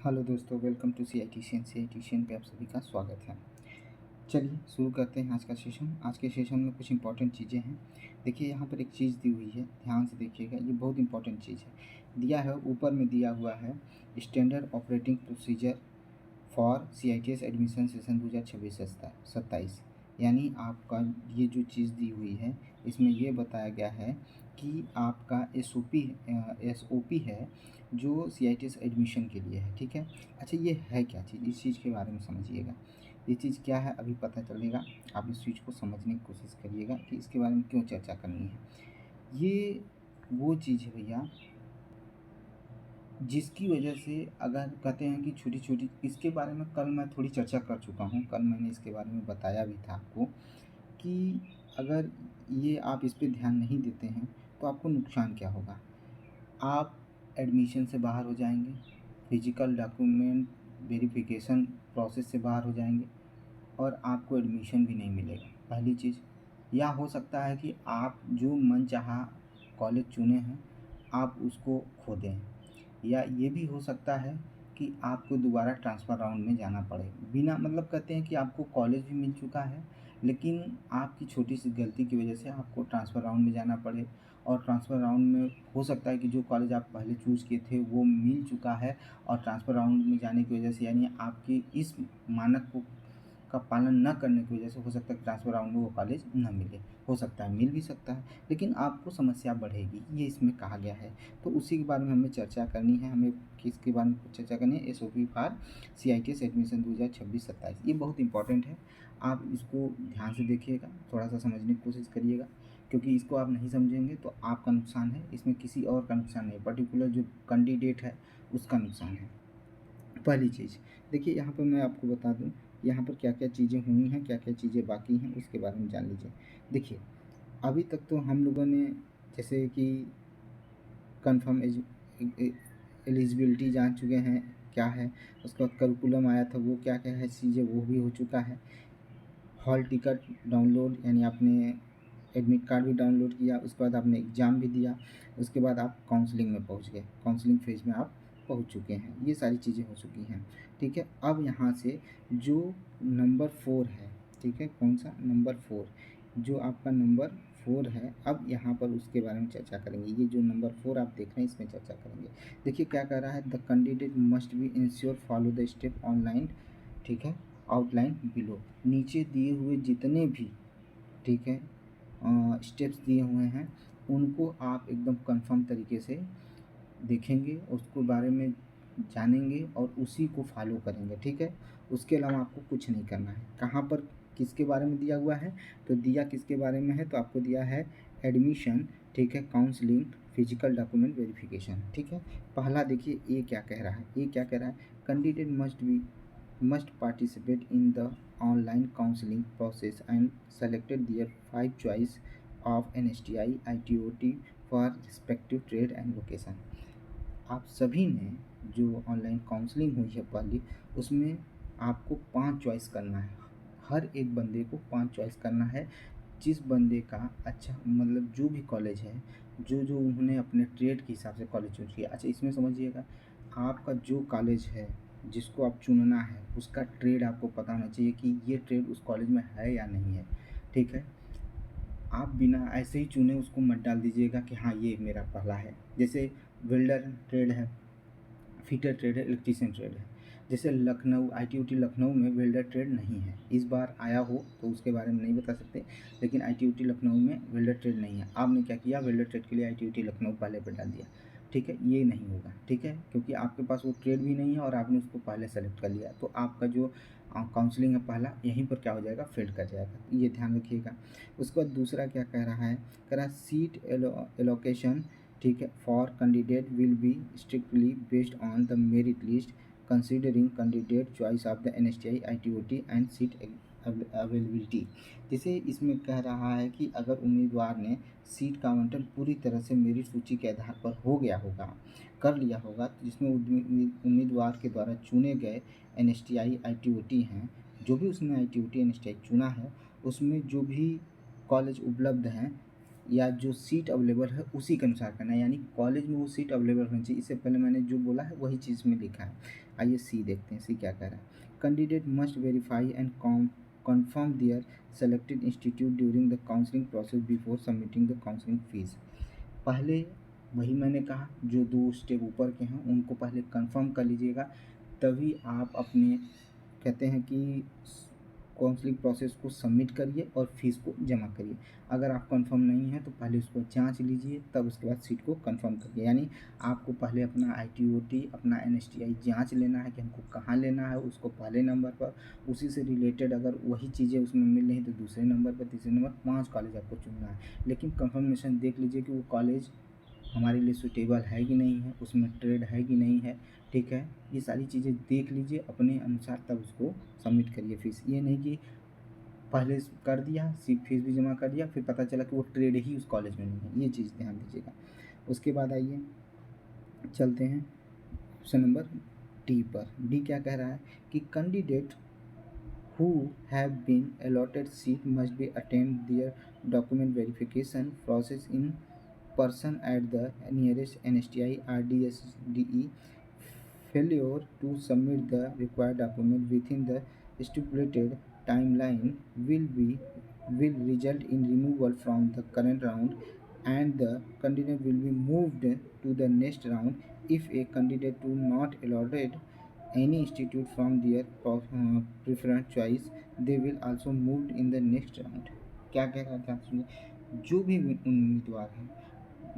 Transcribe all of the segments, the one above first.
Hello दोस्तों, welcome to C I T C N पे आप सभी का स्वागत है। चलिए शुरू करते हैं आज का सेशन। आज के सेशन में कुछ इंपॉर्टेंट चीज़ें हैं। देखिए यहाँ पर एक चीज़ दी हुई है, ध्यान से देखिएगा, ये बहुत इंपॉर्टेंट चीज़ है। दिया है, ऊपर में दिया हुआ है standard operating procedure for CITS admission session 2026-27। यानी आपका ये जो चीज़ दी हुई है, इसमें ये बताया गया है कि आपका SOP है जो CITS एडमिशन के लिए है। ठीक है, अच्छा ये है क्या चीज़, इस चीज़ के बारे में समझिएगा। ये चीज़ क्या है अभी पता चलेगा। आप इस चीज़ को समझने की कोशिश करिएगा कि इसके बारे में क्यों चर्चा करनी है। ये वो चीज़ है भैया, जिसकी वजह से अगर कहते हैं कि छोटी-छोटी, इसके बारे में कल मैं थोड़ी चर्चा कर चुका हूँ। कल मैंने इसके बारे में बताया भी था आपको कि अगर ये आप इस पे ध्यान नहीं देते हैं तो आपको नुकसान क्या होगा। आप एडमिशन से बाहर हो जाएँगे, फिज़िकल डॉक्यूमेंट वेरिफ़िकेशन प्रोसेस से बाहर हो जाएँगे और आपको एडमिशन भी नहीं मिलेगा, पहली चीज़। या हो सकता है कि आप जो मनचाहा कॉलेज चुने हैं, आप उसको खो दें। या ये भी हो सकता है कि आपको दोबारा ट्रांसफ़र राउंड में जाना पड़े। बिना मतलब कहते हैं कि आपको कॉलेज भी मिल चुका है, लेकिन आपकी छोटी-सी गलती की वजह से आपको ट्रांसफ़र राउंड में जाना पड़े और ट्रांसफ़र राउंड में हो सकता है कि जो कॉलेज आप पहले चूज़ किए थे, वो मिल चुका है और ट्रांसफ़र राउंड में जाने की वजह से यानी आपके इस मानक को का पालन न करने की वजह से हो सकता है कि ट्रांसफ़र राउंड में वो कॉलेज ना मिले। हो सकता है मिल भी सकता है, लेकिन आपको समस्या बढ़ेगी, ये इसमें कहा गया है। तो उसी के बारे में हमें चर्चा करनी है। हमें किसके बारे में चर्चा करनी है? SOP for CITS admission 2026-27। ये बहुत इंपॉर्टेंट है। आप इसको ध्यान से देखिएगा, थोड़ा-सा समझने की कोशिश करिएगा, क्योंकि इसको आप नहीं समझेंगे तो आपका नुकसान है, इसमें किसी और का नुकसान नहीं, पर्टिकुलर जो कैंडिडेट है उसका नुकसान है। पहली चीज़, देखिए यहाँ पर मैं आपको बता दूँ, यहाँ पर क्या-क्या चीज़ें हुई हैं, क्या-क्या चीज़ें बाकी हैं, उसके बारे में जान लीजिए। देखिए, अभी तक तो हम लोगों ने जैसे कि कन्फर्म एलिजिबिलिटी जान चुके हैं क्या है, उसका करिकुलम आया था वो क्या-क्या है चीज़ें, वो भी हो चुका है। हॉल टिकट डाउनलोड यानी आपने एडमिट कार्ड भी डाउनलोड किया, उसके बाद आपने एग्ज़ाम भी दिया, उसके बाद आप काउंसलिंग में पहुँच गए, काउंसलिंग फेज़ में आप पहुँच चुके हैं, ये सारी चीज़ें हो चुकी हैं। ठीक है, अब यहाँ से जो नंबर 4 है, ठीक है, कौन-सा नंबर 4, जो आपका नंबर 4 है, अब यहाँ पर उसके बारे में चर्चा करेंगे। ये जो नंबर 4 आप देख रहे हैं, इसमें चर्चा करेंगे। देखिए क्या कह रहा है, the candidate must B ensure follow the step online, ठीक है, आउटलाइन बिलो। नीचे दिए हुए जितने भी, ठीक है, स्टेप्स दिए हुए हैं, उनको आप एकदम कंफर्म तरीके से देखेंगे, उसके बारे में जानेंगे और उसी को फॉलो करेंगे। ठीक है, उसके अलावा आपको कुछ नहीं करना है। कहाँ पर किसके बारे में दिया हुआ है, तो दिया किसके बारे में है, तो आपको दिया है एडमिशन, ठीक है, काउंसलिंग, फिजिकल डॉक्यूमेंट वेरिफिकेशन। ठीक है, पहला देखिए ये क्या कह रहा है, ये क्या कह रहा है, candidate must participate in the online counseling process and selected their 5 choice of NSTI ITOT for respective trade and location। आप सभी ने जो ऑनलाइन काउंसलिंग हुई है पहली, उसमें आपको 5 चॉइस करना है। हर एक बंदे को 5 चॉइस करना है। जिस बंदे का अच्छा मतलब जो भी कॉलेज है, जो उन्होंने अपने ट्रेड के हिसाब से कॉलेज चूज़ किया। अच्छा इसमें समझिएगा, आपका जो कॉलेज है जिसको आप चुनना है, उसका ट्रेड आपको पता होना चाहिए कि ये ट्रेड उस कॉलेज में है या नहीं है। ठीक है, आप बिना ऐसे ही चुने उसको मत डाल दीजिएगा कि हाँ ये मेरा पहला है। जैसे वेल्डर ट्रेड है, फिटर ट्रेड है, इलेक्ट्रीशियन ट्रेड है। जैसे लखनऊ ITOT लखनऊ में वेल्डर ट्रेड नहीं है, इस बार आया हो तो उसके बारे में नहीं बता सकते, लेकिन ITOT लखनऊ में वेल्डर ट्रेड नहीं है। आपने क्या किया, वेल्डर ट्रेड के लिए ITOT लखनऊ पहले पर डाल दिया। ठीक है, ये नहीं होगा। ठीक है, क्योंकि आपके पास वो ट्रेड भी नहीं है और आपने उसको पहले सेलेक्ट कर लिया, तो आपका जो काउंसलिंग है पहला, यहीं पर क्या हो जाएगा, फेल कर जाएगा, ये ध्यान रखिएगा। उसके बाद दूसरा क्या कह रहा है, कह रहा है सीट एलोकेशन, ठीक है, for candidate will be strictly based on the merit list considering candidate choice of the NSTI ITOT and seat availability. जैसे इसमें कह रहा है कि अगर उम्मीदवार ने सीट का आवंटन पूरी तरह से मेरिट सूची के आधार पर हो गया होगा, कर लिया होगा, तो जिसमें उम्मीदवार के द्वारा चुने गए NSTI ITOT हैं, जो भी उसने ITOT NSTI चुना है, उसमें जो भी कॉलेज उपलब्ध हैं, या जो सीट अवेलेबल है उसी के अनुसार करना है, यानी कॉलेज में वो सीट अवेलेबल होनी चाहिए। इससे पहले मैंने जो बोला है वही चीज़ में लिखा है। आइए सी देखते हैं, सी क्या कह रहा है। Candidate must verify and confirm their selected institute during the counseling process before submitting the counseling fees। पहले वही मैंने कहा, जो 2 स्टेप ऊपर के हैं उनको पहले कंफर्म कर लीजिएगा, तभी आप अपने कहते हैं कि काउंसलिंग प्रोसेस को सबमिट करिए और फीस को जमा करिए। अगर आप कंफर्म नहीं है तो पहले उसको जांच लीजिए, तब उसके बाद सीट को कंफर्म करिए। यानी आपको पहले अपना ITOT, अपना NSTI जांच लेना है कि हमको कहाँ लेना है उसको पहले नंबर पर। उसी से रिलेटेड अगर वही चीज़ें उसमें मिल रही तो दूसरे नंबर पर, तीसरे नंबर, 5 कॉलेज आपको चुनना है। लेकिन कंफर्मेशन देख लीजिए कि वो कॉलेज हमारे लिए सूटेबल है कि नहीं है, उसमें ट्रेड है कि नहीं है, ठीक है। ये सारी चीज़ें देख लीजिए अपने अनुसार, तब उसको सबमिट करिए फीस। ये नहीं कि पहले कर दिया, फीस भी जमा कर दिया, फिर पता चला कि वो ट्रेड ही उस कॉलेज में नहीं है। ये चीज़ ध्यान दीजिएगा। उसके बाद आइए चलते हैं ऑप्शन नंबर डी पर। डी क्या कह रहा है कि candidate who have been allotted seat must be attend their document verification process in person at the nearest NSTI RDSDE। Failure to submit the required document within the stipulated timeline will result in removal from the current round, and the candidate will be moved to the next round. If a candidate do not allotted any institute from their preferred choice, they will also moved in the next round। क्या कह रहा था सुनिए। जो भी उम्मीदवार हैं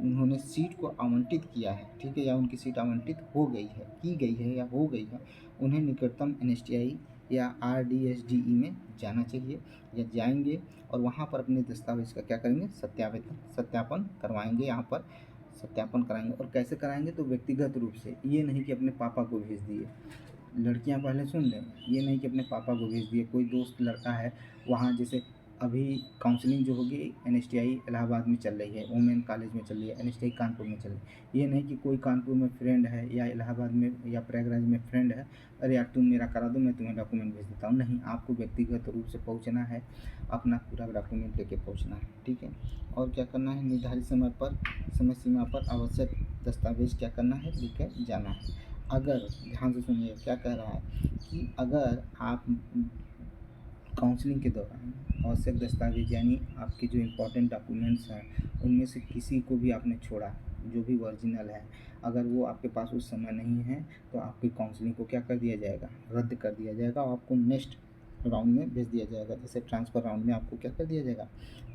उन्होंने सीट को आवंटित किया है, ठीक है, या उनकी सीट आवंटित हो गई है, की गई है या हो गई है, उन्हें निकटतम NSTI या RDSDE में जाना चाहिए या जाएंगे और वहाँ पर अपने दस्तावेज का क्या करेंगे, सत्यापन करवाएंगे। यहाँ पर सत्यापन कराएंगे। और कैसे कराएंगे, तो व्यक्तिगत रूप से, ये नहीं कि अपने पापा को भेज दिए। लड़कियां पहले सुन लें, ये नहीं कि अपने पापा को भेज दिए। कोई दोस्त लड़का है वहाँ, जैसे अभी काउंसलिंग जो होगी NSTI इलाहाबाद में चल रही है, वुमेन कॉलेज में चल रही है, NSTI कानपुर में चल रही है। ये नहीं कि कोई कानपुर में फ्रेंड है या इलाहाबाद में या प्रयागराज में फ्रेंड है, अरे यार तुम मेरा करा दो, मैं तुम्हें डॉक्यूमेंट भेज देता हूँ। नहीं, आपको व्यक्तिगत रूप से पहुँचना है, अपना पूरा डॉक्यूमेंट लेके पहुँचना है, ठीक है। और क्या करना है, निर्धारित समय सीमा पर आवश्यक दस्तावेज क्या करना है, लेकर जाना है। अगर ध्यान से सुनिए क्या कह रहा है कि अगर आप काउंसलिंग के दौरान आवश्यक दस्तावेज यानी आपके जो इम्पोर्टेंट डॉक्यूमेंट्स हैं उनमें से किसी को भी आपने छोड़ा, जो भी ओरिजिनल है, अगर वो आपके पास उस समय नहीं है तो आपकी काउंसलिंग को क्या कर दिया जाएगा, रद्द कर दिया जाएगा और आपको नेक्स्ट राउंड में भेज दिया जाएगा। जैसे ट्रांसफ़र राउंड में आपको क्या कर दिया जाएगा,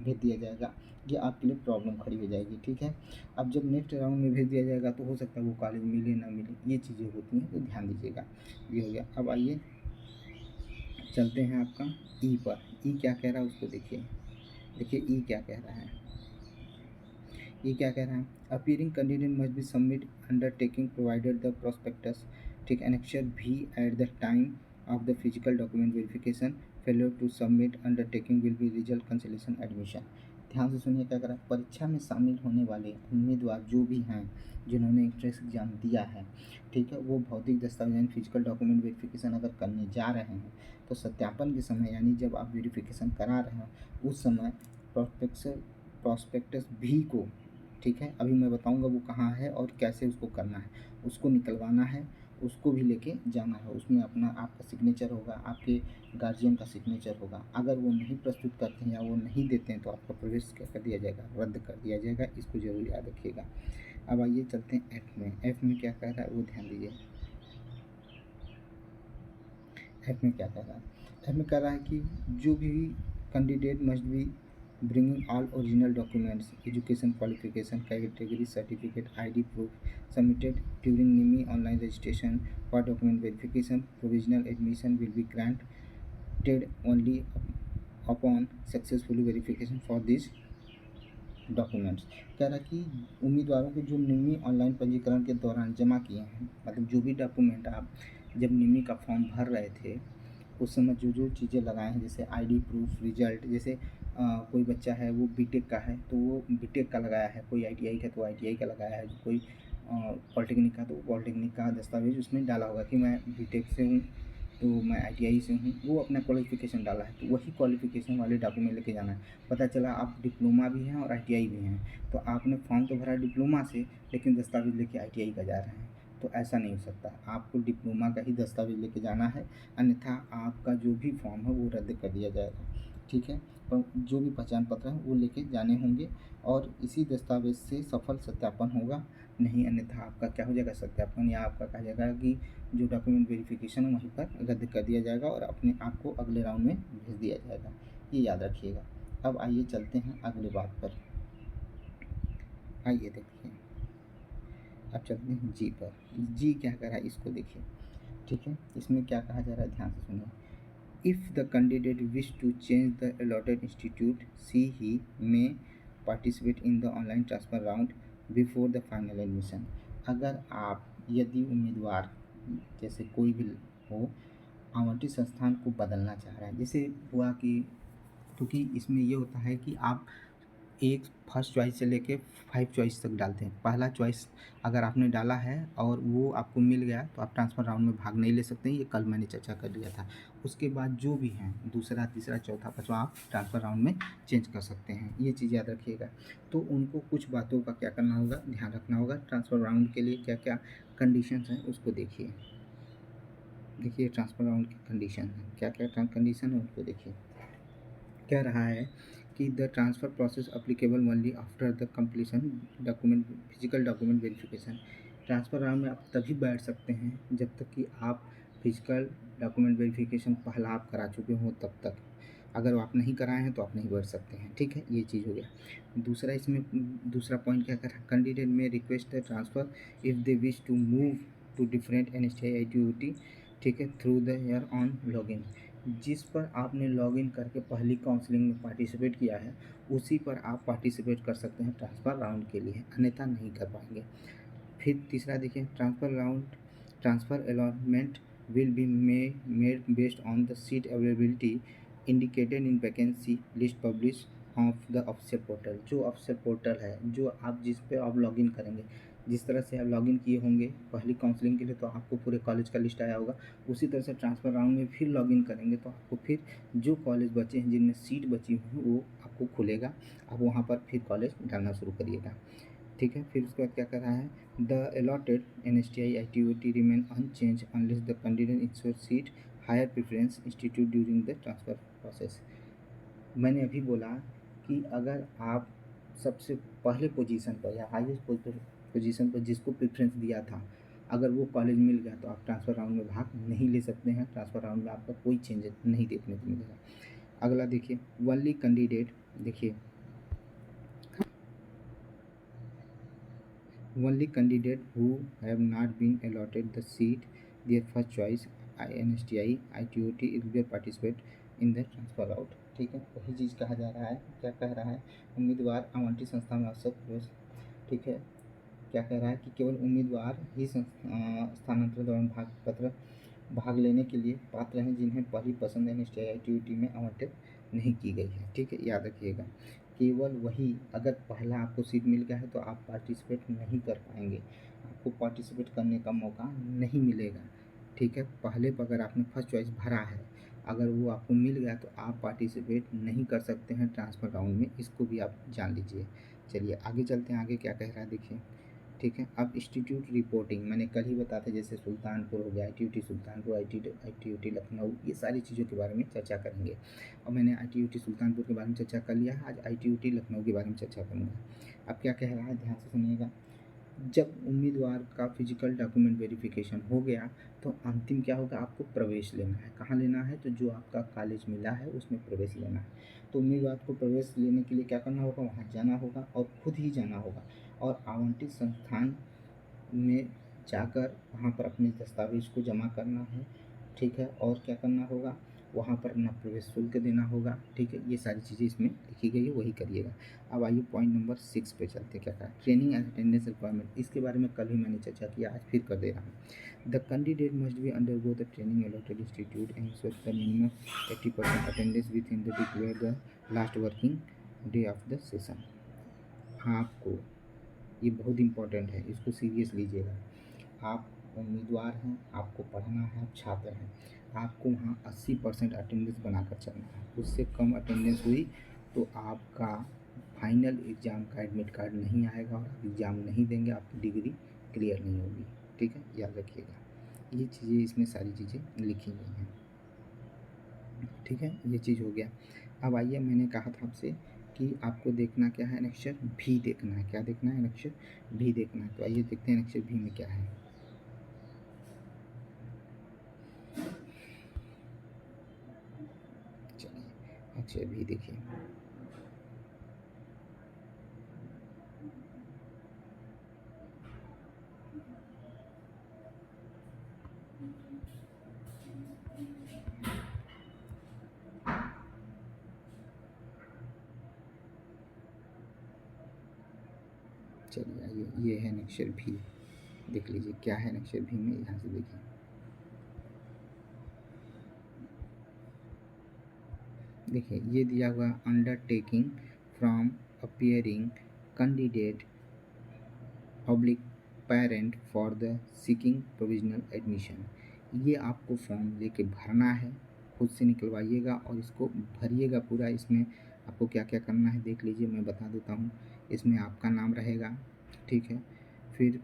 भेज दिया जाएगा। ये आपके लिए प्रॉब्लम खड़ी हो जाएगी, ठीक है। अब जब नेक्स्ट राउंड में भेज दिया जाएगा तो हो सकता है वो कॉलेज मिले ना मिले, ये चीज़ें होती हैं, तो ध्यान दीजिएगा। ये हो गया। अब आइए चलते हैं आपका ई पर। ई क्या कह रहा है उसको देखिए। देखिए ई क्या कह रहा है। ये क्या कह रहा है, appearing candidate must be submit undertaking provided the prospectus, ठीक, एनेक्चर भी at the time of the physical document verification. Failure to submit undertaking will be result cancellation admission. ध्यान से सुनिए क्या कर रहा है। परीक्षा में शामिल होने वाले उम्मीदवार जो भी हैं जिन्होंने एंट्रेंस एग्जाम दिया है, ठीक है, वो भौतिक दस्तावेज यानी फिजिकल डॉक्यूमेंट वेरिफिकेशन अगर करने जा रहे हैं तो सत्यापन के समय यानी जब आप वेरिफिकेशन करा रहे हैं उस समय प्रॉस्पेक्टस भी को, ठीक है, अभी मैं बताऊंगा वो कहाँ है और कैसे उसको करना है, उसको निकलवाना है, उसको भी लेके जाना है। उसमें अपना आपका सिग्नेचर होगा, आपके गार्जियन का सिग्नेचर होगा। अगर वो नहीं प्रस्तुत करते हैं या वो नहीं देते हैं तो आपका प्रवेश क्या कर दिया जाएगा, रद्द कर दिया जाएगा। इसको जरूर याद रखिएगा। अब आइए चलते हैं एफ में। एफ में क्या कह रहा है वो ध्यान दीजिए। एफ में क्या कह रहा है, एफ में कह रहा है कि जो भी candidate must B bringing all original documents, education qualification, category certificate, ID proof submitted during NIMI online registration for document verification. Provisional admission will be granted only upon successful verification for these documents. कह रहा कि उम्मीदवारों को जो निमी online पंजीकरण के दौरान जमा किए हैं, मतलब जो भी डॉक्यूमेंट आप जब निमी का फॉर्म भर रहे थे उस समय जो जो चीज़ें लगाए हैं, जैसे आईडी प्रूफ, रिजल्ट, जैसे कोई बच्चा है वो बीटेक का है तो वो बीटेक का लगाया है, कोई आईटीआई का तो आईटीआई का लगाया है, कोई पॉलिटेक्निक का तो पॉलिटेक्निक का दस्तावेज उसमें डाला होगा कि मैं बीटेक से हूँ, तो मैं ITI से हूँ, वो अपना क्वालिफ़िकेशन डाला है, तो वही क्वालिफ़िकेशन वाले डॉक्यूमेंट लेके जाना है। पता चला आप डिप्लोमा भी हैं और ITI भी हैं, तो आपने फॉर्म तो भरा डिप्लोमा से, लेकिन दस्तावेज़ लेके ITI का जा रहे हैं, तो ऐसा नहीं हो सकता। आपको डिप्लोमा का ही दस्तावेज़ लेके जाना है, अन्यथा आपका जो भी फॉर्म है वो रद्द कर दिया जाएगा, ठीक है। तो जो भी पहचान पत्र हैं वो लेके जाने होंगे, और इसी दस्तावेज़ से सफल सत्यापन होगा, नहीं अन्यथा आपका क्या हो जाएगा, सत्यापन, या आपका कहा जाएगा कि जो डॉक्यूमेंट वेरिफिकेशन है वहीं पर रद्द कर दिया जाएगा और अपने आप को अगले राउंड में भेज दिया जाएगा, ये याद रखिएगा। अब आइए चलते हैं अगले बात पर। आइए देखिए, अब चलते हैं जी पर। जी क्या कह रहा है इसको देखिए, ठीक है। इसमें क्या कहा जा रहा है, ध्यान से सुनिए। If the candidate wish to change the allotted institute, he may participate in the online transfer round before the final admission। अगर आप, यदि उम्मीदवार, जैसे कोई भी हो, आवंटित संस्थान को बदलना चाह रहा है, जैसे हुआ कि, क्योंकि इसमें ये होता है कि आप एक फर्स्ट चॉइस से लेके 5 चॉइस तक डालते हैं। पहला चॉइस अगर आपने डाला है और वो आपको मिल गया तो आप ट्रांसफ़र राउंड में भाग नहीं ले सकते हैं, ये कल मैंने चर्चा कर लिया था। उसके बाद जो भी हैं दूसरा, तीसरा, चौथा, पाँचवा, आप ट्रांसफ़र राउंड में चेंज कर सकते हैं, ये चीज़ याद रखिएगा। तो उनको कुछ बातों का क्या करना होगा, ध्यान रखना होगा। ट्रांसफ़र राउंड के लिए क्या क्या कंडीशंस हैं उसको देखिए। देखिए ट्रांसफ़र राउंड की कंडीशन है, क्या क्या कंडीशन है उनको देखिए। कह रहा है कि the transfer process applicable only after the completion document physical document verification. Transfer round में आप तभी बैठ सकते हैं जब तक कि आप फिजिकल डॉक्यूमेंट वेरिफिकेशन पहला आप करा चुके हों, तब तक। अगर आप नहीं कराए हैं तो आप नहीं बैठ सकते हैं, ठीक है, ये चीज़ हो गया। दूसरा, इसमें दूसरा पॉइंट क्या कर रहा है, candidate may request the transfer if they wish to move to different NSTI ITUT, ठीक है, through the their own login. जिस पर आपने लॉगिन करके पहली काउंसलिंग में पार्टिसिपेट किया है, उसी पर आप पार्टिसिपेट कर सकते हैं ट्रांसफ़र राउंड के लिए, अन्यथा नहीं कर पाएंगे। फिर तीसरा देखिए, transfer allotment will be made based on the seat availability indicated in vacancy list publish of the official portal. जो ऑफिशियल पोर्टल है, जो आप जिस पे आप लॉगिन करेंगे, जिस तरह से आप लॉगिन किए होंगे पहली काउंसलिंग के लिए तो आपको पूरे कॉलेज का लिस्ट आया होगा, उसी तरह से ट्रांसफ़र राउंड में फिर लॉगिन करेंगे तो आपको फिर जो कॉलेज बचे हैं जिनमें सीट बची हुई वो आपको खुलेगा, आप वहाँ पर फिर कॉलेज डालना शुरू करिएगा, ठीक है। फिर उसके बाद क्या कर रहा है, the allotted NSTI ITUT remain unchanged unless the candidate ensure seat higher preference institute during the transfer process. मैंने अभी बोला कि अगर आप सबसे पहले पोजीशन पर या हाईएस्ट पोजीशन पर जिसको प्रेफरेंस दिया था, अगर वो कॉलेज मिल गया तो आप ट्रांसफ़र राउंड में भाग नहीं ले सकते हैं। ट्रांसफ़र राउंड में आपका कोई चेंज नहीं देखने को मिलेगा। अगला देखिए, ओनली कैंडिडेट, देखिए only candidate who have not been allotted the seat their first choice NSTI ITUT will participate in the transfer out, ठीक है। वही चीज़ कहा जा रहा है, क्या कह रहा है, उम्मीदवार आवंटित संस्था में आवश्यक प्रवेश, ठीक है। क्या कह रहा है कि केवल उम्मीदवार ही स्थानांतरण दौरान भाग लेने के लिए पात्र हैं जिन्हें पहली पसंद NSTI ITUT में आवंटित नहीं की गई है, ठीक है, याद रखिएगा। केवल वही, अगर पहला आपको सीट मिल गया है तो आप पार्टिसिपेट नहीं कर पाएंगे, आपको पार्टिसिपेट करने का मौका नहीं मिलेगा, ठीक है। पहले पर अगर आपने फर्स्ट चॉइस भरा है, अगर वो आपको मिल गया तो आप पार्टिसिपेट नहीं कर सकते हैं ट्रांसफ़र राउंड में, इसको भी आप जान लीजिए। चलिए आगे चलते हैं, आगे क्या कह रहा है देखिए, ठीक है। अब इंस्टीट्यूट रिपोर्टिंग मैंने कल ही बता था, जैसे सुल्तानपुर हो गया, ITUT सुल्तानपुर, ITUT लखनऊ, ये सारी चीज़ों के बारे में चर्चा करेंगे। और मैंने ITUT सुल्तानपुर के बारे में चर्चा कर लिया है, आज ITUT लखनऊ के बारे में चर्चा करूँगा। अब क्या कह रहा है, ध्यान से सुनिएगा। जब उम्मीदवार का फिजिकल डॉक्यूमेंट वेरिफिकेशन हो गया तो अंतिम क्या होगा, आपको प्रवेश लेना है। कहाँ लेना है, तो जो आपका कॉलेज मिला है उसमें प्रवेश लेना है। तो उम्मीदवार को प्रवेश लेने के लिए क्या करना होगा, वहाँ जाना होगा और खुद ही जाना होगा और आवंटित संस्थान में जाकर वहाँ पर अपने दस्तावेज़ को जमा करना है, ठीक है। और क्या करना होगा, वहाँ पर अपना प्रवेश शुल्क देना होगा, ठीक है। ये सारी चीज़ें इसमें लिखी गई है, वही करिएगा। अब आइए पॉइंट नंबर 6 पे चलते हैं। क्या कहा, ट्रेनिंग एंड अटेंडेंस रिक्वायरमेंट, इसके बारे में कल ही मैंने चर्चा किया, आज फिर कर दे रहा हूँ। The candidate must B undergo the training allotted institute and ensure the minimum 80% attendance with in the declare the last working day of the session. आपको, ये बहुत इंपॉर्टेंट है, इसको सीरियस लीजिएगा। आप उम्मीदवार हैं, आपको पढ़ना है, आप छात्र हैं, आपको वहाँ 80% अटेंडेंस बनाकर चलना है। उससे कम अटेंडेंस हुई तो आपका फाइनल एग्ज़ाम का एडमिट कार्ड नहीं आएगा और आप एग्ज़ाम नहीं देंगे, आपकी डिग्री क्लियर नहीं होगी। ठीक है, याद रखिएगा। ये चीज़ें इसमें सारी चीज़ें लिखी गई हैं। ठीक है, ये चीज़ हो गया। अब आइए, मैंने कहा था आपसे कि आपको देखना क्या है, अक्षर भी देखना है। क्या देखना है? अक्षर भी देखना है। तो आइए देखते हैं अक्षर भी में क्या है। चलिए अक्षर भी देखिए। चलिए आइए, ये है अक्षर भी। देख लीजिए क्या है अक्षर भी में, यहाँ से देखिए। देखिए ये दिया हुआ undertaking from appearing candidate public parent for the seeking provisional admission. ये आपको फॉर्म लेके भरना है, खुद से निकलवाइएगा और इसको भरिएगा पूरा। इसमें आपको क्या क्या करना है देख लीजिए, मैं बता देता हूँ। इसमें आपका नाम रहेगा, ठीक है, फिर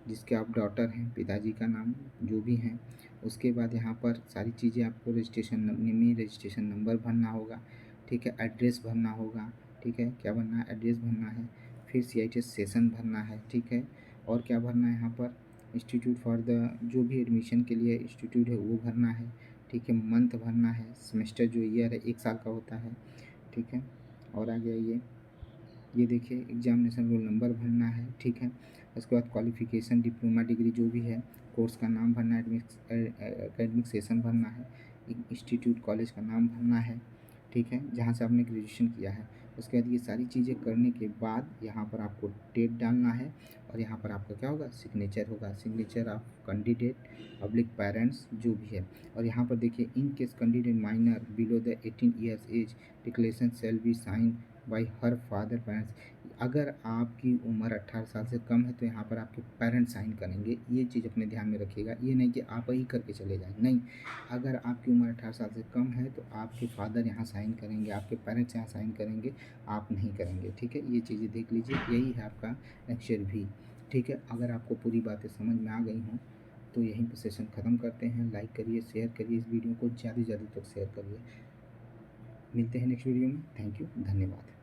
जिसके आप डॉटर हैं, पिताजी का नाम जो भी हैं। उसके बाद यहाँ पर सारी चीज़ें आपको रजिस्ट्रेशन नंबर भरना होगा, ठीक है, एड्रेस भरना होगा, ठीक है, क्या भरना है, एड्रेस भरना है, फिर CITS सेशन भरना है, ठीक है, और क्या भरना है यहाँ पर, इंस्टीट्यूट फॉर द जो भी एडमिशन के लिए इंस्टीट्यूट है वो भरना है, ठीक है, मंथ भरना है, सेमेस्टर जो ईयर है 1 साल का होता है, ठीक है, और आ गया ये देखिए एग्जामिनेशन रोल नंबर भरना है, ठीक है। उसके बाद क्वालिफ़िकेशन, डिप्लोमा, डिग्री जो भी है, कोर्स का नाम भरना है, एकेडमिक सेशन भरना है, इंस्टीट्यूट कॉलेज का नाम भरना है, ठीक है, जहाँ से आपने ग्रेजुएशन किया है। उसके बाद ये सारी चीज़ें करने के बाद यहाँ पर आपको डेट डालना है और यहाँ पर आपका क्या होगा, सिग्नेचर होगा, signature of candidate public parents जो भी है। और यहाँ पर देखिए, in case candidate minor below the 18 years age declaration shall be sign by her father parents. अगर आपकी उम्र 18 साल से कम है तो यहाँ पर आपके पेरेंट्स साइन करेंगे। ये चीज़ अपने ध्यान में रखिएगा, ये नहीं कि आप ही करके चले जाएं, नहीं। अगर आपकी उम्र 18 साल से कम है तो आपके फादर यहाँ साइन करेंगे, आपके पेरेंट्स यहाँ साइन करेंगे, आप नहीं करेंगे, ठीक है। ये चीज़ें देख लीजिए, यही है आपका अक्षर भी, ठीक है। अगर आपको पूरी बातें समझ में आ गई हों तो यहीं पर सेशन ख़त्म करते हैं। लाइक करिए, शेयर करिए, इस वीडियो को ज़्यादा से ज़्यादा तक शेयर करिए। मिलते हैं नेक्स्ट वीडियो में। थैंक यू, धन्यवाद।